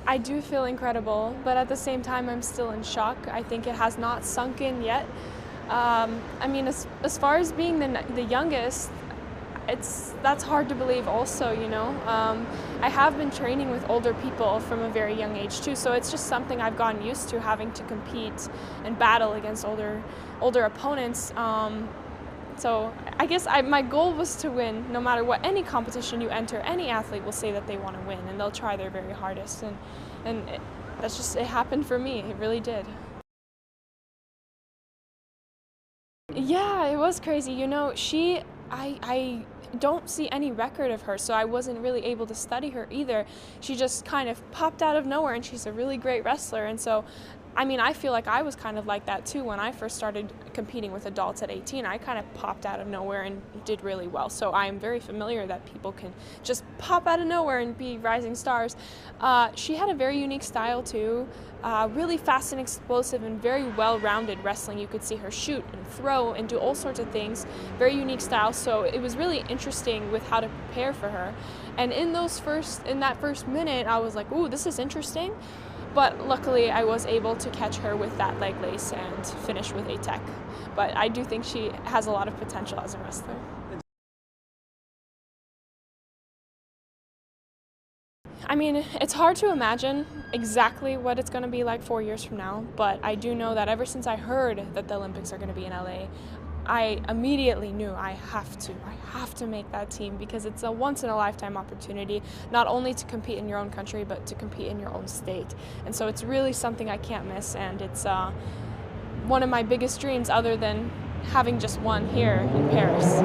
I do feel incredible, but at the same time, I'm still in shock. I think it has not sunk in yet. I mean, as far as being the youngest, that's hard to believe also, you know. I have been training with older people from a very young age too, so it's just something I've gotten used to, having to compete and battle against older opponents. So I guess my goal was to win. No matter what, any competition you enter, any athlete will say that they want to win, and they'll try their very hardest. And it happened for me. It really did. Yeah, it was crazy. You know, I don't see any record of her, so I wasn't really able to study her either. She just kind of popped out of nowhere, and she's a really great wrestler. And so, I mean, I feel like I was kind of like that too when I first started competing with adults at 18. I kind of popped out of nowhere and did really well. So I'm very familiar that people can just pop out of nowhere and be rising stars. She had a very unique style too, really fast and explosive and very well-rounded wrestling. You could see her shoot and throw and do all sorts of things. Very unique style. So it was really interesting with how to prepare for her. And in that first minute, I was like, ooh, this is interesting. But luckily, I was able to catch her with that leg lace and finish with a tech. But I do think she has a lot of potential as a wrestler. I mean, it's hard to imagine exactly what it's going to be like 4 years from now, but I do know that ever since I heard that the Olympics are going to be in LA, I immediately knew I have to make that team, because it's a once-in-a-lifetime opportunity, not only to compete in your own country, but to compete in your own state. And so it's really something I can't miss, and it's one of my biggest dreams other than having just one here in Paris.